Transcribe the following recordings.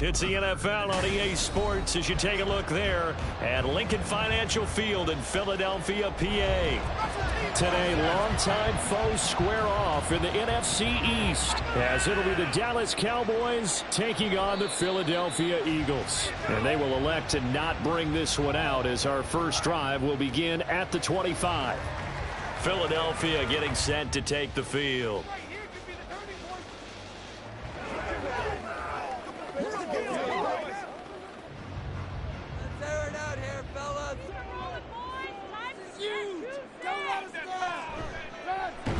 It's the NFL on EA Sports as you take a look there at Lincoln Financial Field in Philadelphia, PA. Today, longtime foes square off in the NFC East as it'll be the Dallas Cowboys taking on the Philadelphia Eagles. And they will elect to not bring this one out as our first drive will begin at the 25. Philadelphia getting set to take the field.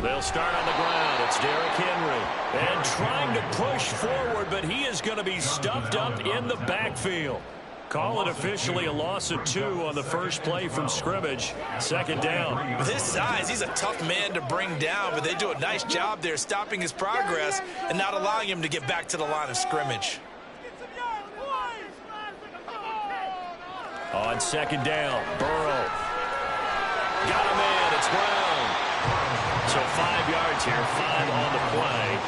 They'll start on the ground. It's Derrick Henry. And trying to push forward, but he is going to be stuffed up in the backfield. Call it officially a loss of 2 on the first play from scrimmage. Second down. With his size, he's a tough man to bring down, but they do a nice job there stopping his progress and not allowing him to get back to the line of scrimmage. On second down, Burrow. Got him in. It's Brown. So 5 yards here, 5 on the play.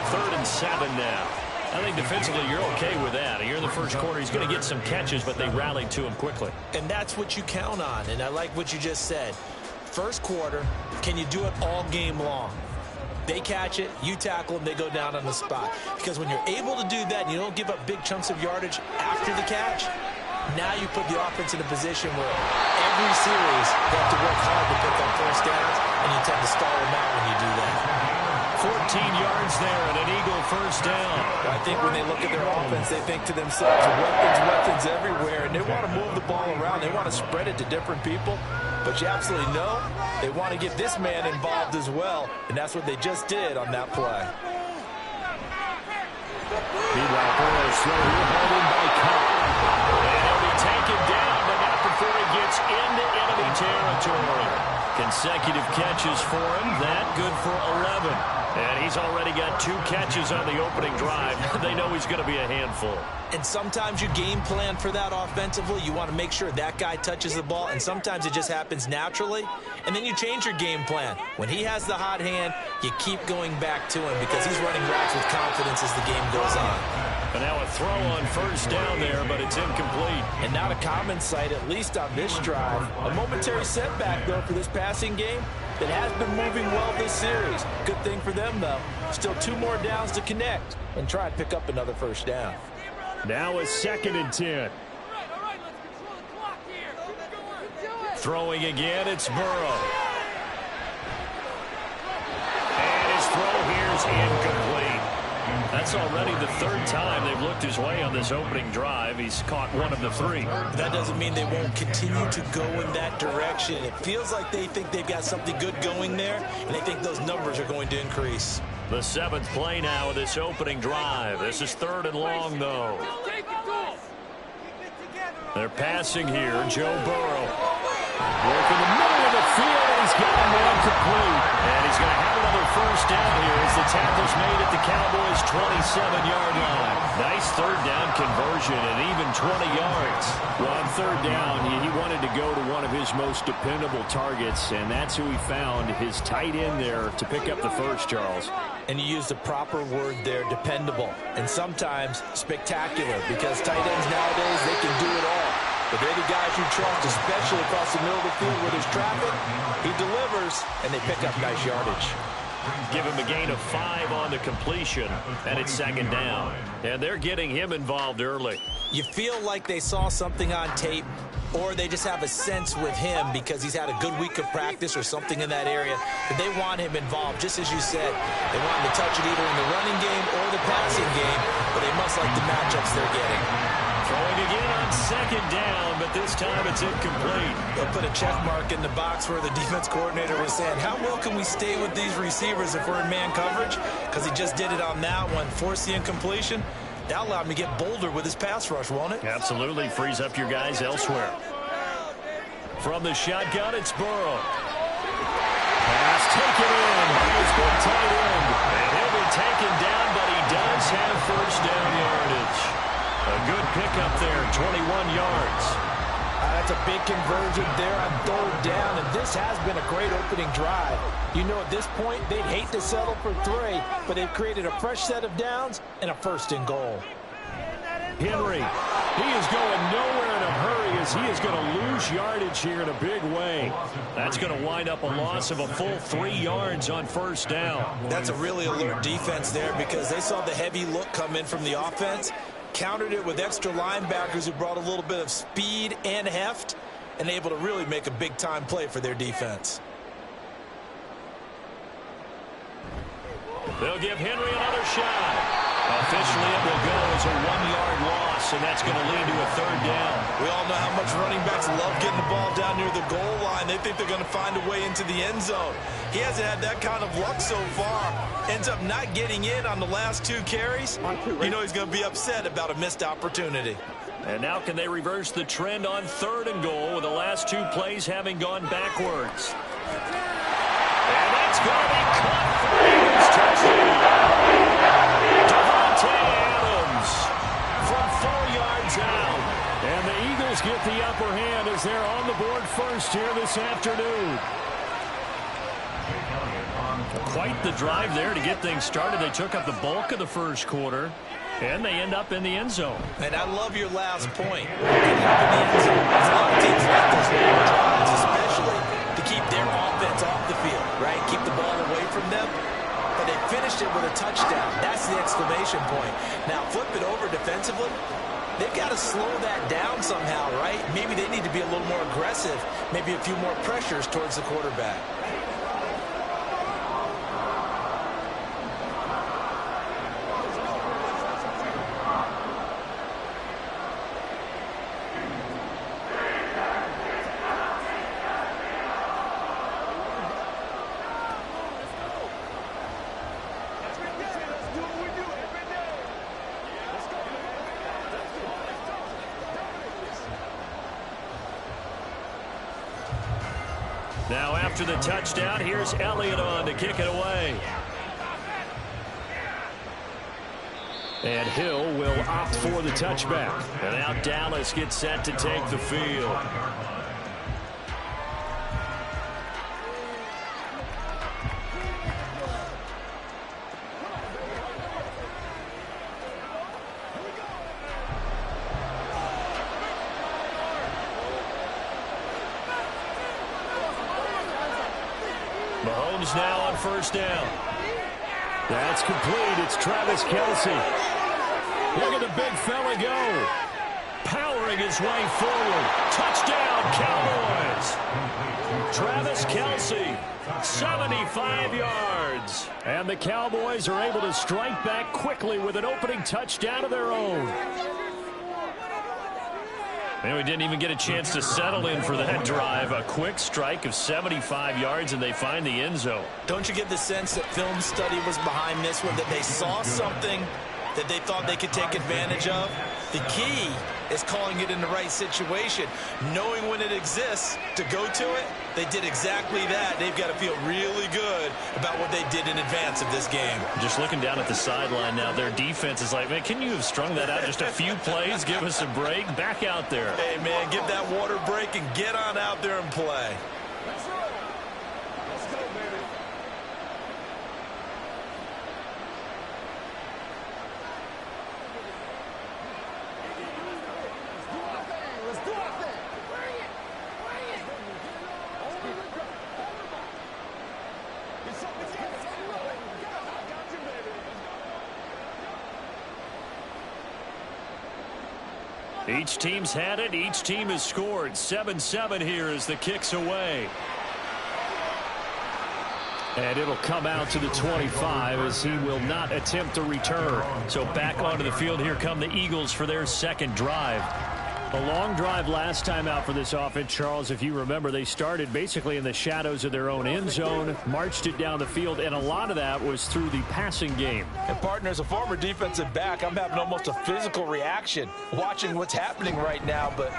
3rd and 7 now. I think defensively you're okay with that. Here in the first quarter, he's going to get some catches, but they rallied to him quickly. And that's what you count on, and I like what you just said. First quarter, can you do it all game long? They catch it, you tackle them, they go down on the spot. Because when you're able to do that and you don't give up big chunks of yardage after the catch, now you put the offense in a position where every series you have to work hard to pick up first downs, and you tend to stall them out when you do that. 14 yards there and an Eagle first down. I think when they look at their offense, they think to themselves, weapons everywhere, and they want to move the ball around. They want to spread it to different people, but you absolutely know they want to get this man involved as well, and that's what they just did on that play. Meanwhile, Burrow's throw here held in by Cup. And he'll be taken down, but not before he gets into enemy territory. Consecutive catches for him. That good for 11. And he's already got 2 catches on the opening drive. They know he's going to be a handful. And sometimes you game plan for that offensively. You want to make sure that guy touches the ball, and sometimes it just happens naturally. And then you change your game plan. When he has the hot hand, you keep going back to him because he's running routes with confidence as the game goes on. And now a throw on first down there, but it's incomplete. And not a common sight, at least on this drive. A momentary setback, though, for this passing game that has been moving well this series. Good thing for them, though. Still 2 more downs to connect and try and pick up another first down. Now a 2nd and 10. Throwing again, it's Burrow. And his throw here is incomplete. That's already the 3rd time they've looked his way on this opening drive. He's caught 1 of the 3. That doesn't mean they won't continue to go in that direction. It feels like they think they've got something good going there, and they think those numbers are going to increase. The 7th play now of this opening drive. This is 3rd and long, though. They're passing here. Joe Burrow. Working the middle of the field, and he's got him incomplete. And he's going to have another first down here as the tackle's made at the Cowboys' 27-yard line. Nice 3rd down conversion and even 20 yards. Well, on 3rd down, he wanted to go to one of his most dependable targets, and that's who he found, his tight end there, to pick up the first, Charles. And you used the proper word there, dependable, and sometimes spectacular, because tight ends nowadays, they can do it all. But they're the guys you trust, especially across the middle of the field where there's traffic. He delivers, and they pick up nice yardage. Give him a gain of 5 on the completion, and it's 2nd down. And they're getting him involved early. You feel like they saw something on tape, or they just have a sense with him because he's had a good week of practice or something in that area, that they want him involved. Just as you said, they want him to touch it either in the running game or the passing game, but they must like the matchups they're getting. Throwing again on 2nd down, but this time it's incomplete. They'll put a check mark in the box where the defense coordinator was saying, how well can we stay with these receivers if we're in man coverage? Because he just did it on that one, forced the incompletion. That allowed him to get bolder with his pass rush, won't it? Absolutely. Frees up your guys elsewhere. From the shotgun, it's Burrow. Pass taken in by his good tight end. And he'll be taken down, but he does have first down yardage. A good pickup there, 21 yards. That's a big conversion there on 3rd down, and this has been a great opening drive. You know, at this point, they'd hate to settle for 3, but they've created a fresh set of downs and a 1st and goal. Henry. He is going nowhere in a hurry as he is going to lose yardage here in a big way. That's going to wind up a loss of a full 3 yards on first down. That's a really alert defense there because they saw the heavy look come in from the offense, countered it with extra linebackers who brought a little bit of speed and heft, and able to really make a big-time play for their defense. They'll give Henry another shot. Officially, it will go as a 1-yard loss, and that's going to lead to a 3rd down. We all know how much running backs love getting the ball down near the goal line. They think they're going to find a way into the end zone. He hasn't had that kind of luck so far. Ends up not getting in on the last 2 carries. You know he's going to be upset about a missed opportunity. And now can they reverse the trend on 3rd and goal with the last 2 plays having gone backwards? And that's going to be caught for the Eagles touchdown. Adams from 4 yards out. And the Eagles get the upper hand as they're on the board first here this afternoon. Quite the drive there to get things started. They took up the bulk of the first quarter, and they end up in the end zone. And I love your last point. Getting up in the end zone. There's a lot of teams like those long drives, especially to keep their offense off the field, right? Keep the ball away from them. But they finished it with a touchdown. That's the exclamation point. Now, flip it over defensively. They've got to slow that down somehow, right? Maybe they need to be a little more aggressive. Maybe a few more pressures towards the quarterback. Now after the touchdown, here's Elliott on to kick it away. And Hill will opt for the touchback. And now Dallas gets set to take the field. Mahomes now on first down. That's complete. It's Travis Kelce. Look at the big fella go. Powering his way forward. Touchdown, Cowboys. Travis Kelce, 75 yards. And the Cowboys are able to strike back quickly with an opening touchdown of their own. And we didn't even get a chance to settle in for that drive. A quick strike of 75 yards, and they find the end zone. Don't you get the sense that film study was behind this one, that they saw something that they thought they could take advantage of? The key is calling it in the right situation, knowing when it exists to go to it. They did exactly that. They've got to feel really good about what they did in advance of this game. Just looking down at the sideline now, their defense is like, man, can you have strung that out just a few plays? Give us a break. Back out there. Hey, man, give that water break and get on out there and play. Each team's had it. Each team has scored. 7-7 here as the kick's away. And it'll come out to the 25 as he will not attempt to return. So back onto the field, here come the Eagles for their second drive. A long drive last time out for this offense, Charles. If you remember, they started basically in the shadows of their own end zone, marched it down the field, and a lot of that was through the passing game. And, partner, as a former defensive back, I'm having almost a physical reaction watching what's happening right now. But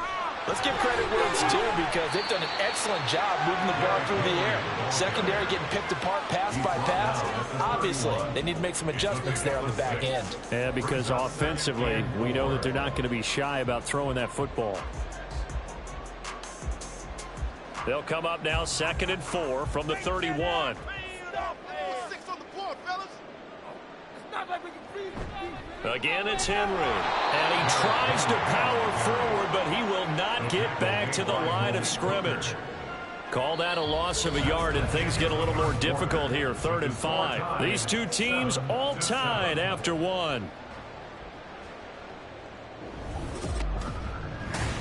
let's give credit where it's due because they've done an excellent job moving the ball through the air. Secondary getting picked apart pass by pass. Obviously, they need to make some adjustments there on the back end. Yeah, because offensively, we know that they're not going to be shy about throwing that football. They'll come up now 2nd and 4 from the 31. Again, it's Henry. And he tries to power forward, but he will not get back to the line of scrimmage. Call that a loss of a yard, and things get a little more difficult here, 3rd and 5. These two teams all tied after one.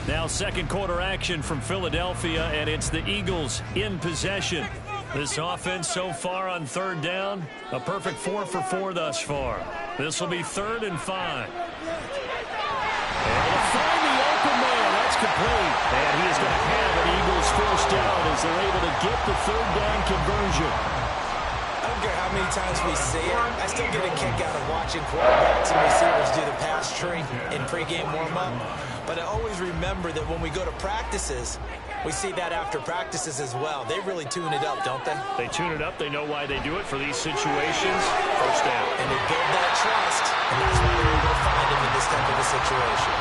Now second quarter action from Philadelphia, and it's the Eagles in possession. This offense so far on 3rd down, a perfect 4 for 4 thus far. This will be 3rd and 5. And to find the open man, that's complete. And he is going to have an Eagles first down as they're able to get the 3rd down conversion. I don't care how many times we see it. I still get a kick out of watching quarterbacks and receivers do the pass tree in pregame warm-up. But I always remember that when we go to practices, we see that after practices as well. They really tune it up, don't they? They tune it up. They know why they do it for these situations. First down. And they build that trust, and that's why they're able to find him in this type of a situation.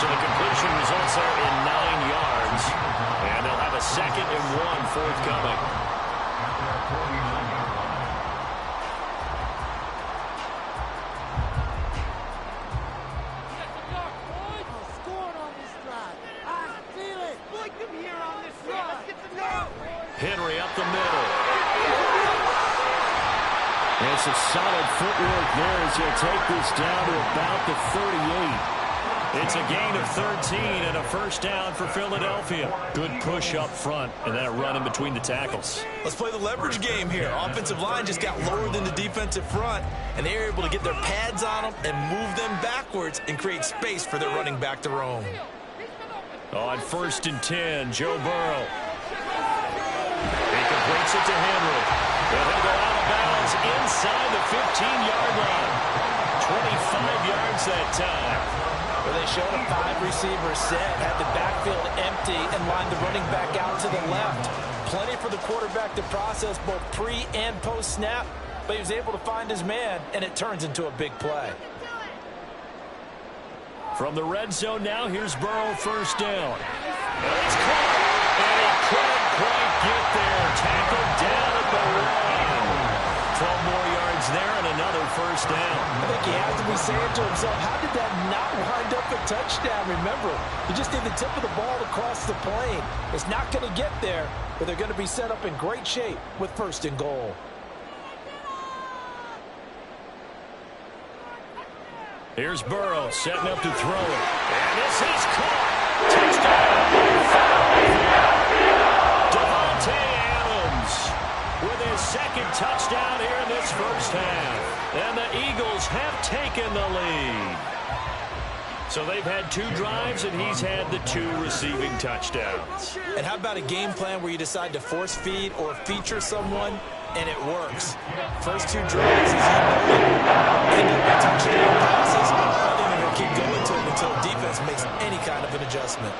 So the completion results there in 9 yards. And they'll have a 2nd and 1 forthcoming. Henry up the middle. And some solid footwork there as he'll take this down to about the 38. It's a gain of 13 and a first down for Philadelphia. Good push up front and that run in between the tackles. Let's play the leverage game here. Offensive line just got lower than the defensive front, and they were able to get their pads on them and move them backwards and create space for their running back to roam. On 1st and 10, Joe Burrow. He completes it to Henry. And he'll go out of bounds inside the 15-yard line. 25 yards that time. Well, they showed a 5-receiver set, had the backfield empty, and lined the running back out to the left. Plenty for the quarterback to process both pre- and post-snap, but he was able to find his man, and it turns into a big play. From the red zone now, here's Burrow first down. And it's caught, and he couldn't quite get there. Tackled down at the line. 12 more yards there and another first down. I think he has to be saying to himself, how did that not wind up a touchdown? Remember, you just need the tip of the ball to cross the plane. It's not going to get there, but they're going to be set up in great shape with 1st and goal. Here's Burrow setting up to throw it. And this is caught. Touchdown. Devontae Adams with his 2nd touchdown here in this first half. And the Eagles have taken the lead. So they've had 2 drives, and he's had the 2 receiving touchdowns. And how about a game plan where you decide to force feed or feature someone, and it works? First 2 drives, as you know, end up with touchdown passes. I think they're going to keep going to it until defense makes any kind of an adjustment.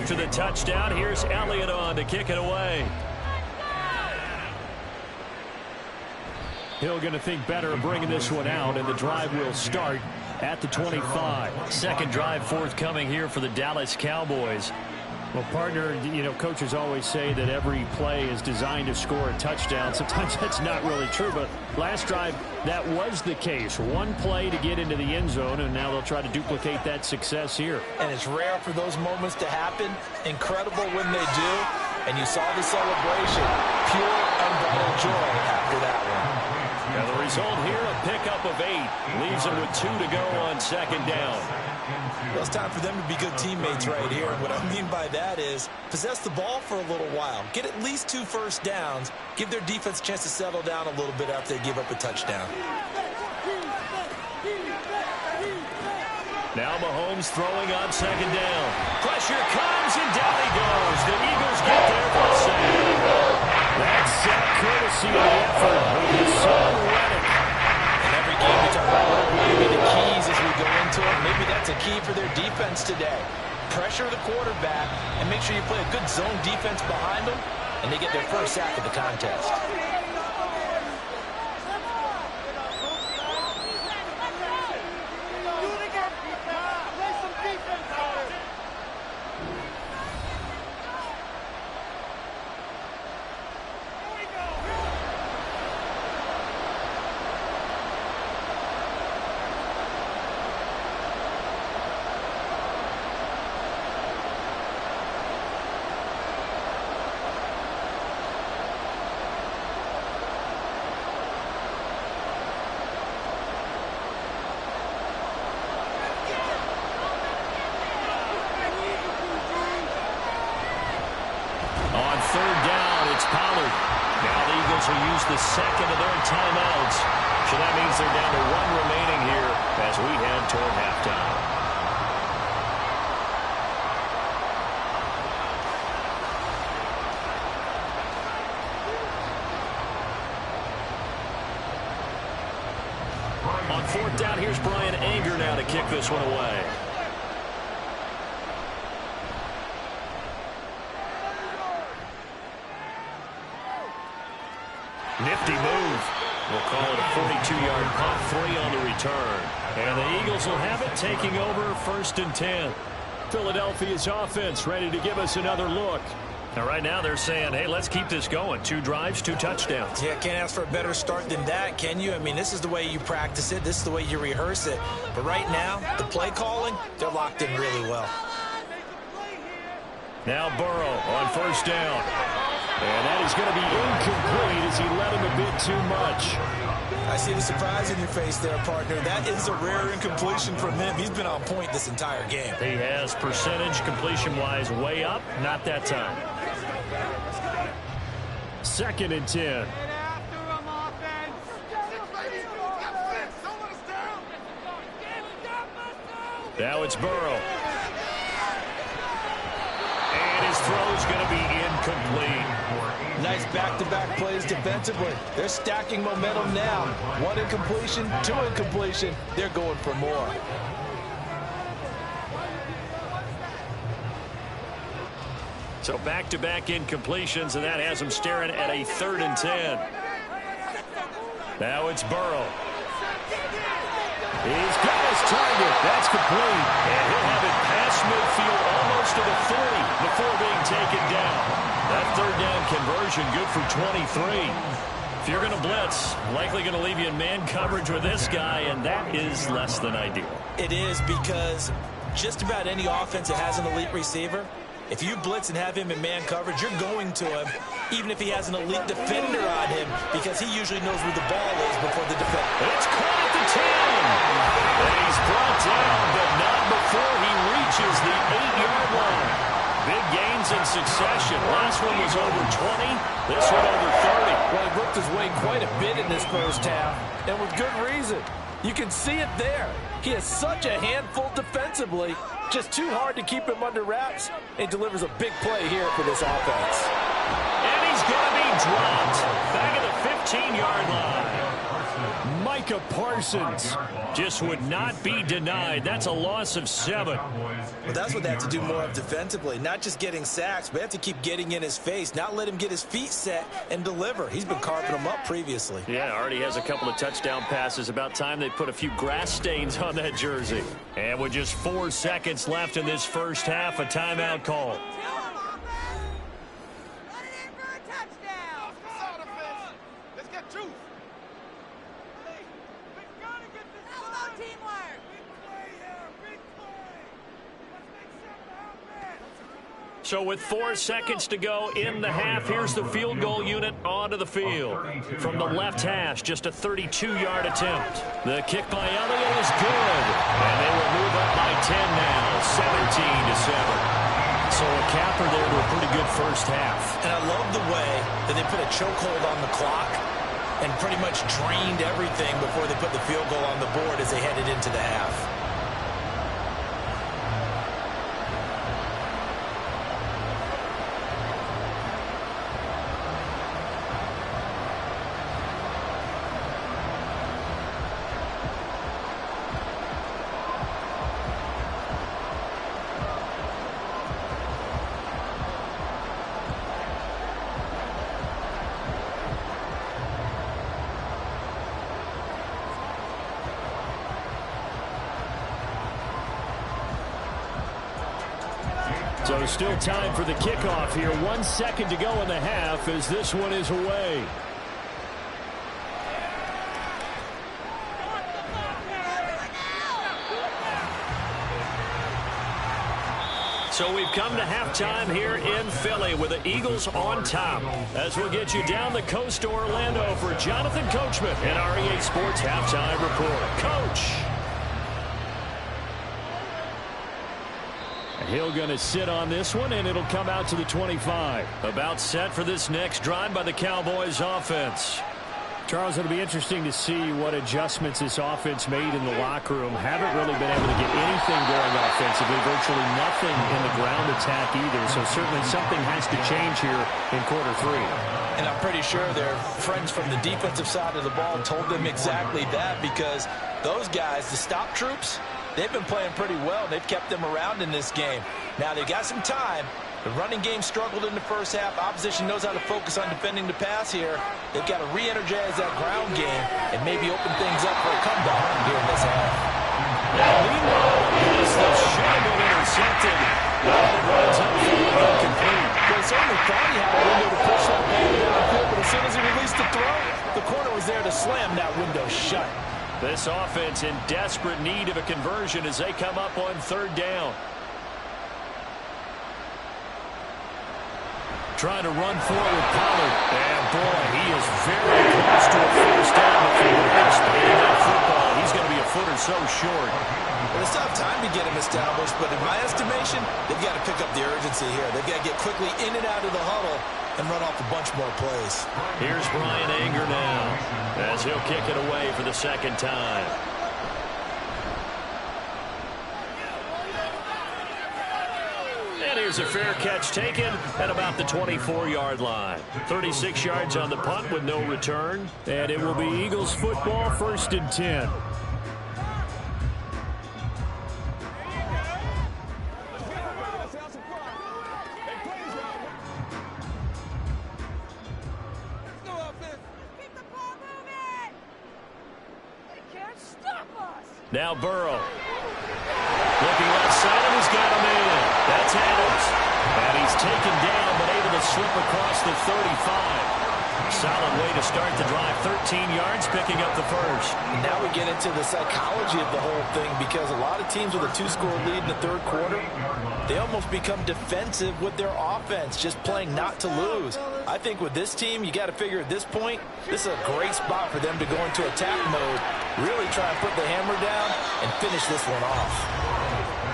After the touchdown, here's Elliott on to kick it away. Hill going to think better of bringing this one out, and the drive will start at the 25. 2nd drive forthcoming here for the Dallas Cowboys. Well, partner, you know, coaches always say that every play is designed to score a touchdown. Sometimes that's not really true, but last drive, that was the case. 1 play to get into the end zone, and now they'll try to duplicate that success here. And it's rare for those moments to happen. Incredible when they do. And you saw the celebration. Pure, unbridled joy after that one. And the result here, a pickup of 8. Leaves them with 2 to go on 2nd down. Well, it's time for them to be good teammates right here. And what I mean by that is possess the ball for a little while. Get at least 2 first downs. Give their defense a chance to settle down a little bit after they give up a touchdown. Now Mahomes throwing on second down. Pressure comes, and down he goes. The Eagles get there for a save. That's courtesy of the effort of his son, Reddick. In every game we talk about what are going to be the keys as we go into it. Maybe that's a key for their defense today. Pressure the quarterback and make sure you play a good zone defense behind them, and they get their first sack of the contest. Will use the second of their timeouts. So that means they're down to one remaining here as we head toward halftime. On fourth down, here's Brian Anger now to kick this one away. Nifty move. We'll call it a 42-yard punt, 3 on the return. And the Eagles will have it, taking over 1st and 10. Philadelphia's offense ready to give us another look. Now, right now they're saying, hey, let's keep this going. 2 drives, 2 touchdowns. Yeah, can't ask for a better start than that, can you? I mean, this is the way you practice it. This is the way you rehearse it. But right now, the play calling, they're locked in really well. Now Burrow on 1st down. And that is going to be incomplete as he led him a bit too much. I see the surprise in your face there, partner. That is a rare incompletion from him. He's been on point this entire game. He has percentage completion-wise way up. Not that time. 2nd and 10. Now it's Burrow. And his throw's going to be incomplete. Nice back-to-back plays defensively. They're stacking momentum now. 1 incompletion, 2 incompletion. They're going for more. So back-to-back incompletions, and that has them staring at a 3rd and 10. Now it's Burrow. He's got his target. That's complete. And he'll have it past midfield almost to the 30 before being taken down. That 3rd down conversion good for 23. If you're going to blitz, likely going to leave you in man coverage with this guy, and that is less than ideal. It is, because just about any offense that has an elite receiver, if you blitz and have him in man coverage, you're going to him, even if he has an elite defender on him, because he usually knows where the ball is before the defender. It's caught at the 10. And he's brought down, but not before he reaches the 8-yard line. Big gains in succession. Last one was over 20. This one over 30. Well, he worked his way quite a bit in this first half, and with good reason. You can see it there. He has such a handful defensively. Just too hard to keep him under wraps. And delivers a big play here for this offense. And he's going to be dropped. Back at the 15-yard line. Micah Parsons just would not be denied. That's a loss of 7. Well, that's what they have to do more of defensively. Not just getting sacks, but they have to keep getting in his face. Not let him get his feet set and deliver. He's been carving them up previously. Yeah, already has a couple of touchdown passes. About time they put a few grass stains on that jersey. And with just 4 seconds left in this first half, a timeout call. So with 4 seconds to go in the half, here's the field goal unit onto the field. From the left hash, just a 32-yard attempt. The kick by Elliott is good. And they will move up by 10 now, 17-7. So a capper there to a pretty good first half. And I love the way that they put a chokehold on the clock and pretty much drained everything before they put the field goal on the board as they headed into the half. So still time for the kickoff here. 1 second to go in the half as this one is away. So we've come to halftime here in Philly with the Eagles on top. As we'll get you down the coast to Orlando for Jonathan Coachman and our EA Sports Halftime Report. Coach! Hill going to sit on this one, and it'll come out to the 25. About set for this next drive by the Cowboys offense. Charles, it'll be interesting to see what adjustments this offense made in the locker room. Haven't really been able to get anything going offensively, virtually nothing in the ground attack either. So certainly something has to change here in quarter three. And I'm pretty sure their friends from the defensive side of the ball told them exactly that, because those guys, the stop troops, they've been playing pretty well. They've kept them around in this game. Now they've got some time. The running game struggled in the first half. Opposition knows how to focus on defending the pass here. They've got to re-energize that ground game and maybe open things up for a comeback here in this half. Now, meanwhile, this should have been intercepted. It runs up incomplete. Well, certainly thought he had a window to push that ball downfield, but as soon as he released the throw, the corner was there to slam that window shut. This offense in desperate need of a conversion as they come up on third down. Trying to run forward with Pollard. And, boy, he is very close to a first down. If he were spinning that football, he's going to be a foot or so short. Well, it's tough time to get him established, but in my estimation, they've got to pick up the urgency here. They've got to get quickly in and out of the huddle and run off a bunch more plays. Here's Brian Anger now as he'll kick it away for the second time. And here's a fair catch taken at about the 24-yard line. 36 yards on the punt with no return. And it will be Eagles football, 1st and 10. Now Burrow. Looking left side, and he's got him in. That's Adams. And he's taken down, but able to slip across the 35. Solid way to start the drive. 13 yards, picking up the first. Now we get into the psychology of the whole thing, because a lot of teams with a 2-score lead in the third quarter, they almost become defensive with their offense, just playing not to lose. I think with this team, you got to figure at this point, this is a great spot for them to go into attack mode, really try and put the hammer down and finish this one off.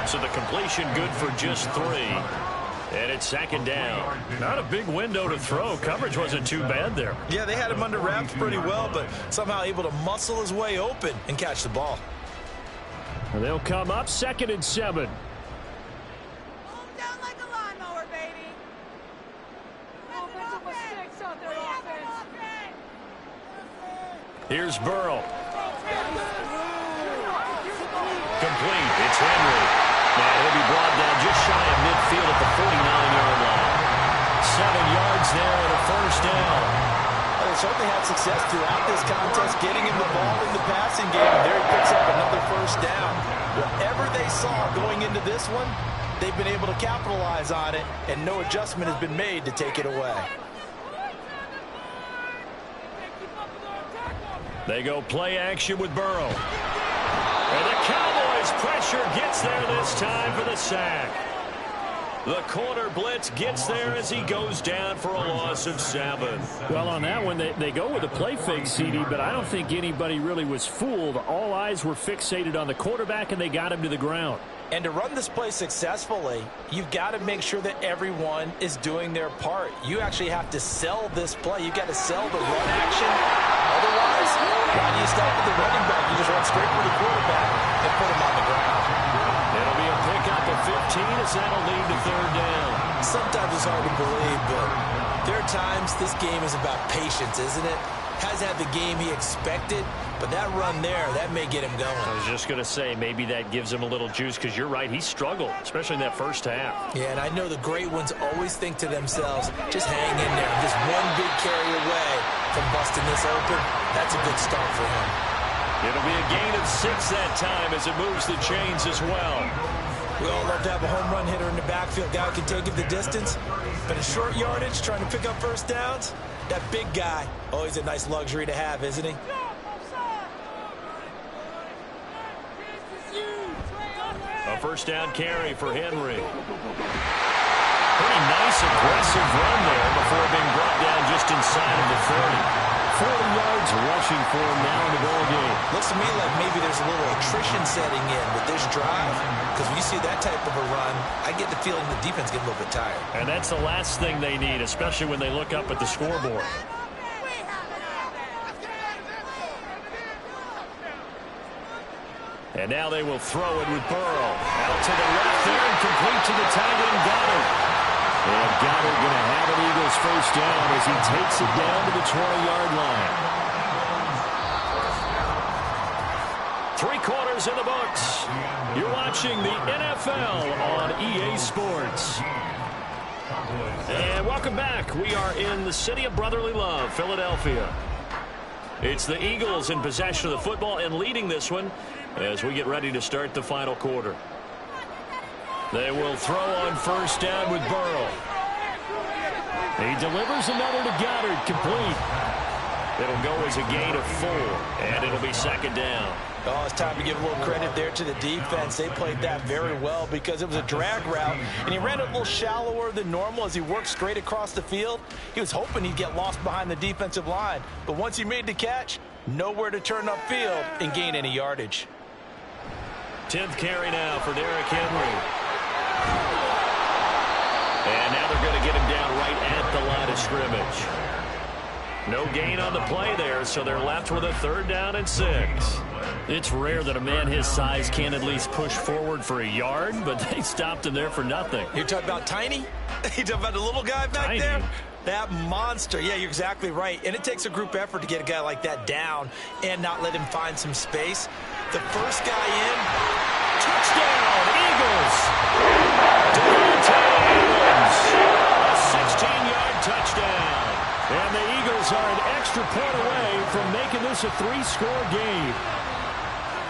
So the completion good for just 3. And it's 2nd down. Not a big window to throw. Coverage wasn't too bad there. Yeah, they had him under wraps pretty well, but somehow able to muscle his way open and catch the ball. And they'll come up 2nd and 7. Down like a lawnmower, baby. Offensive mistakes out there, offense. Here's Burrow. Complete. It's Henry. Now he'll be brought down just shy of midfield at the 49-yard line. 7 yards there and a first down. Well, they certainly had success throughout this contest, getting him the ball in the passing game. And there he picks up another first down. Whatever they saw going into this one, they've been able to capitalize on it, and no adjustment has been made to take it away. They go play action with Burrow. And the Cowboys pressure gets there this time for the sack. The corner blitz gets there as he goes down for a loss of 7. Well, on that one, they go with a play fake, CD, but I don't think anybody really was fooled. All eyes were fixated on the quarterback, and they got him to the ground. And to run this play successfully, you've got to make sure that everyone is doing their part. You actually have to sell this play. You've got to sell the run action. Otherwise, why do you stop with the running back? You just run straight for the quarterback and put him on the ground. It'll be a pickup of 15 as that'll lead to 3rd down. Sometimes it's hard to believe, but there are times this game is about patience, isn't it? Has had the game he expected, but that run there, that may get him going. I was just going to say, maybe that gives him a little juice, because you're right, he struggled, especially in that first half. Yeah, and I know the great ones always think to themselves, just hang in there. Just one big carry away from busting this open. That's a good start for him. It'll be a gain of 6 that time as it moves the chains as well. We all love to have a home run hitter in the backfield. Guy who can take it the distance. But in short yardage, trying to pick up first downs, that big guy, always a nice luxury to have, isn't he? A first down carry for Henry. Pretty nice, aggressive run there before being brought down just inside of the 30. 40 yards rushing for him now in the ball game. Looks to me like maybe there's a little attrition setting in with this drive, because when you see that type of a run, I get the feeling the defense gets a little bit tired. And that's the last thing they need, especially when they look up at the scoreboard. And now they will throw it with Burrow. Out to the left there and complete to the tight end, Goddard. And Goddard going to have an Eagles first down as he takes it down to the 20-yard line. 3 quarters in the books. You're watching the NFL on EA Sports. And welcome back. We are in the city of brotherly love, Philadelphia. It's the Eagles in possession of the football and leading this one as we get ready to start the final quarter. They will throw on first down with Burrow. He delivers another to Goddard, complete. It'll go as a gain of 4, and it'll be second down. Oh, it's time to give a little credit there to the defense. They played that very well because it was a drag route, and he ran it a little shallower than normal as he worked straight across the field. He was hoping he'd get lost behind the defensive line, but once he made the catch, nowhere to turn upfield and gain any yardage. 10th carry now for Derrick Henry. And now they're going to get him down right at the line of scrimmage. No gain on the play there, so they're left with a 3rd down and 6. It's rare that a man his size can at least push forward for a yard, but they stopped him there for nothing. You're talking about Tiny? You're talking about the little guy back there? That monster. Yeah, you're exactly right. And it takes a group effort to get a guy like that down and not let him find some space. The first guy in, touchdown, Eagles! Devontae Adams, a 16-yard touchdown. And the Eagles are an extra point away from making this a 3-score game.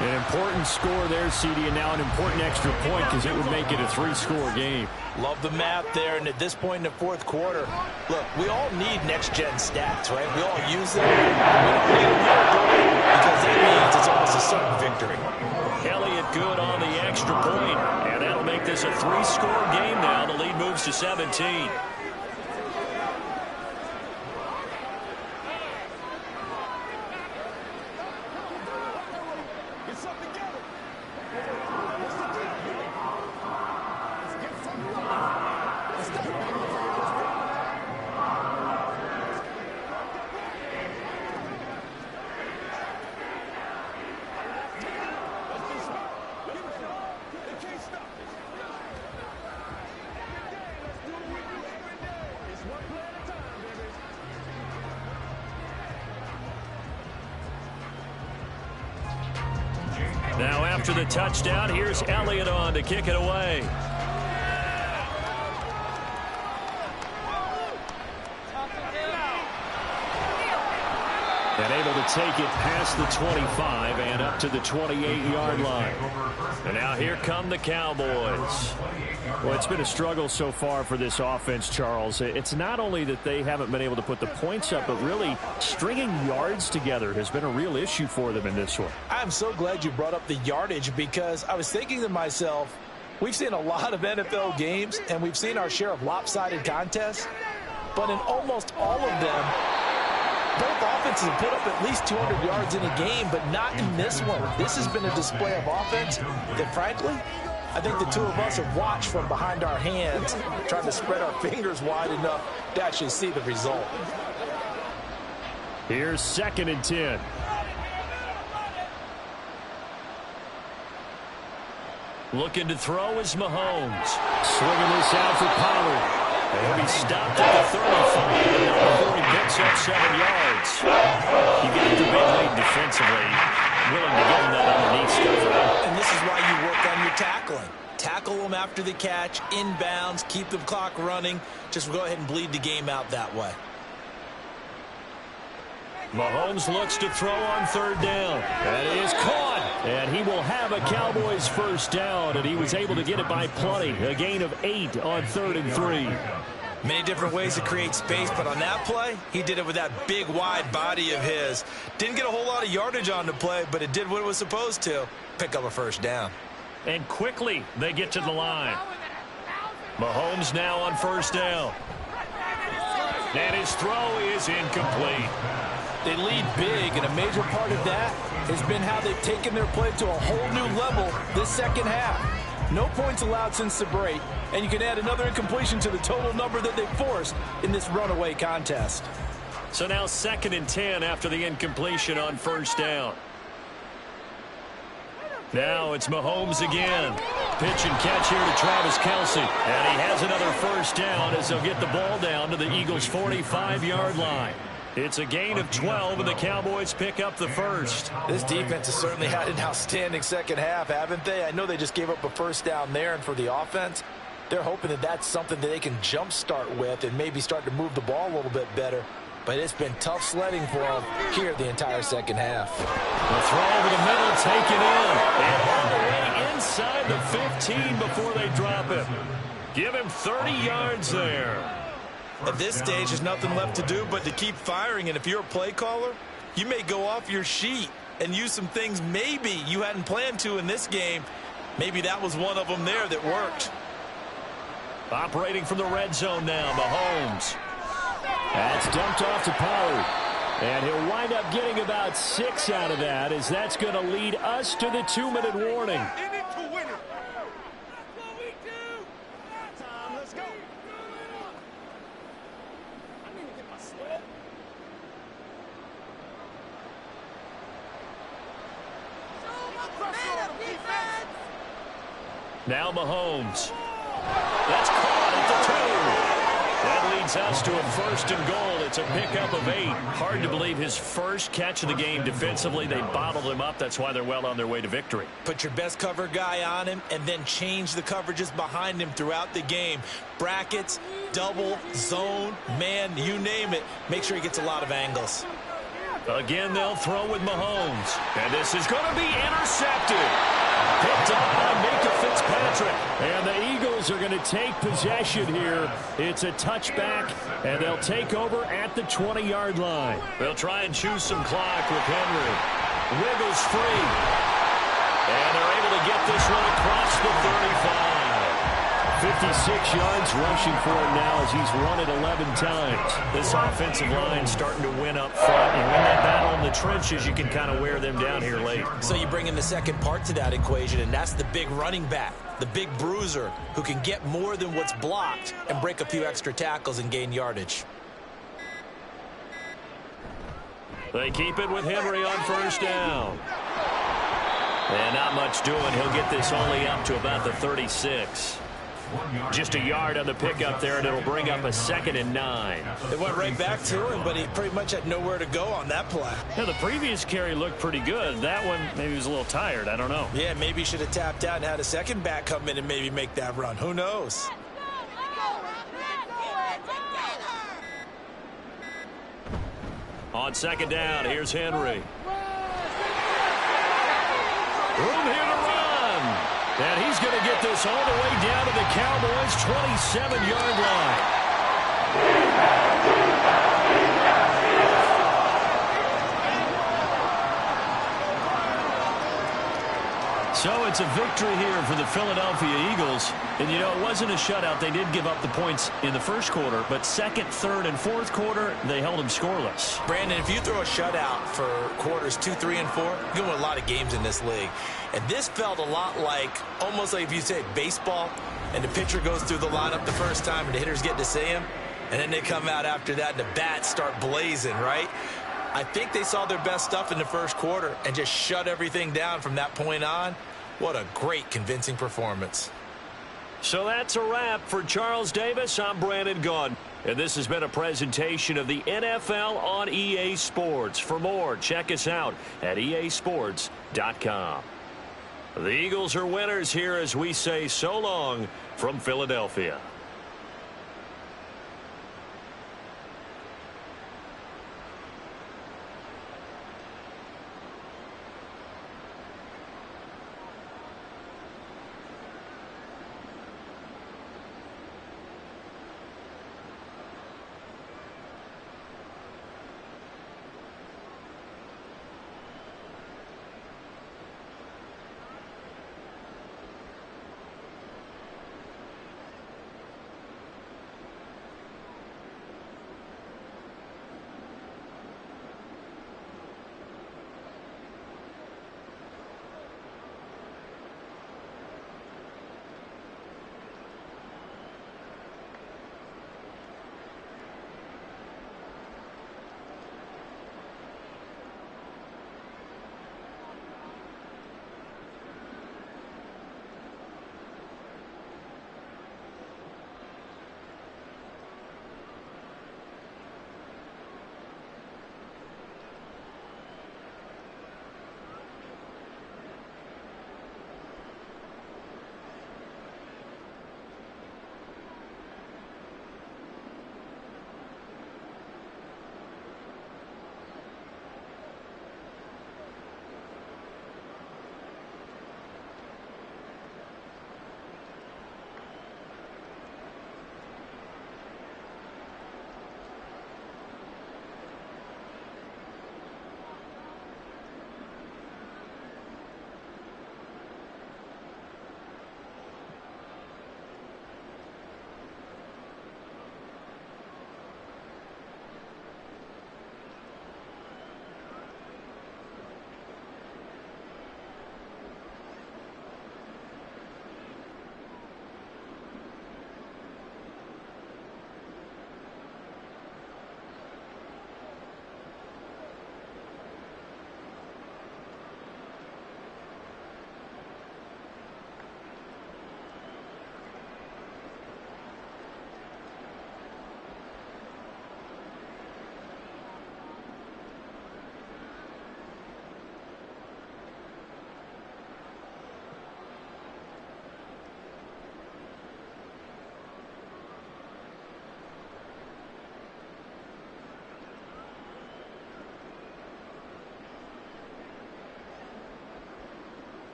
An important score there, CD, and now an important extra point because it would make it a 3-score game. Love the math there, and at this point in the 4th quarter, look, we all need next-gen stats, right? We all use them. We don't need them here because that means it's almost a certain victory. Elliott good on the extra point, and that'll make this a 3-score game now. The lead moves to 17. Now after the touchdown, here's Elliott on to kick it away. And able to take it past the 25 and up to the 28-yard line. And now here come the Cowboys. Well, it's been a struggle so far for this offense, Charles. It's not only that they haven't been able to put the points up, but really stringing yards together has been a real issue for them in this one. I'm so glad you brought up the yardage because I was thinking to myself, we've seen a lot of NFL games and we've seen our share of lopsided contests, but in almost all of them, both offenses have put up at least 200 yards in a game, but not in this one. This has been a display of offense that, frankly, I think the two of us have watched from behind our hands, trying to spread our fingers wide enough to actually see the result. Here's 2nd and 10. Looking to throw is Mahomes. Swinging this out for Pollard. He'll be stopped at the 35 before he picks up 7 yards. You get the big lead defensively, willing to get him that underneath stuff. And this is why you work on your tackling. Tackle them after the catch, inbounds, keep the clock running. Just go ahead and bleed the game out that way. Mahomes looks to throw on 3rd down. That is caught. And he will have a Cowboys first down, and he was able to get it by plenty. A gain of 8 on 3rd and 3. Many different ways to create space, but on that play, he did it with that big, wide body of his. Didn't get a whole lot of yardage on the play, but it did what it was supposed to. Pick up a first down. And quickly, they get to the line. Mahomes now on first down. And his throw is incomplete. They lead big, and a major part of that has been how they've taken their play to a whole new level this second half. No points allowed since the break, and you can add another incompletion to the total number that they forced in this runaway contest. So now 2nd and 10 after the incompletion on first down. Now it's Mahomes again. Pitch and catch here to Travis Kelce. And he has another first down as they'll get the ball down to the Eagles' 45-yard line. It's a gain of 12, and the Cowboys pick up the first. This defense has certainly had an outstanding second half, haven't they? I know they just gave up a first down there, and for the offense, they're hoping that that's something that they can jumpstart with and maybe start to move the ball a little bit better. But it's been tough sledding for them here the entire second half. The throw over the middle, taken in. And all the way inside the 15 before they drop it. Give him 30 yards there. At this stage, there's nothing left to do but to keep firing. And if you're a play caller, you may go off your sheet and use some things maybe you hadn't planned to in this game. Maybe that was one of them there that worked. Operating from the red zone now, Mahomes. That's dumped off to Pollard. And he'll wind up getting about 6 out of that, as that's going to lead us to the 2-minute warning. Now Mahomes. That's caught at the 2. That leads us to a 1st and goal. It's a pickup of 8. Hard to believe his first catch of the game defensively. They bottled him up. That's why they're well on their way to victory. Put your best cover guy on him and then change the coverages behind him throughout the game. Brackets, double, zone, man, you name it. Make sure he gets a lot of angles. Again, they'll throw with Mahomes. And this is going to be intercepted. Picked up by Micah Fitzpatrick. And the Eagles are going to take possession here. It's a touchback, and they'll take over at the 20-yard line. They'll try and choose some clock with Henry. Wiggles free. And they're able to get this one across the 35. 56 yards rushing for him now as he's run it 11 times. This offensive line starting to win up front. And when that battle in the trenches, you can kind of wear them down here late. So you bring in the second part to that equation, and that's the big running back, the big bruiser, who can get more than what's blocked and break a few extra tackles and gain yardage. They keep it with Henry on first down. And not much doing. He'll get this only up to about the 36. Just a yard on the pickup there, and it'll bring up a 2nd and 9. It went right back to him, but he pretty much had nowhere to go on that play. Yeah, the previous carry looked pretty good. That one, maybe he was a little tired. I don't know. Yeah, maybe he should have tapped out and had a second back come in and maybe make that run. Who knows? On 2nd down, here's Henry. Room here to run. And he's going to get this all the way down to the Cowboys' 27-yard line. So it's a victory here for the Philadelphia Eagles. And, you know, it wasn't a shutout. They did give up the points in the first quarter, but 2nd, 3rd, and 4th quarter, they held them scoreless. Brandon, if you throw a shutout for quarters 2, 3, and 4, you're going to win a lot of games in this league. And this felt a lot like, almost like if you say baseball, and the pitcher goes through the lineup the first time, and the hitters get to see him, and then they come out after that, and the bats start blazing, right? I think they saw their best stuff in the first quarter and just shut everything down from that point on. What a great, convincing performance. So that's a wrap for Charles Davis. I'm Brandon Gunn. And this has been a presentation of the NFL on EA Sports. For more, check us out at easports.com. The Eagles are winners here as we say so long from Philadelphia.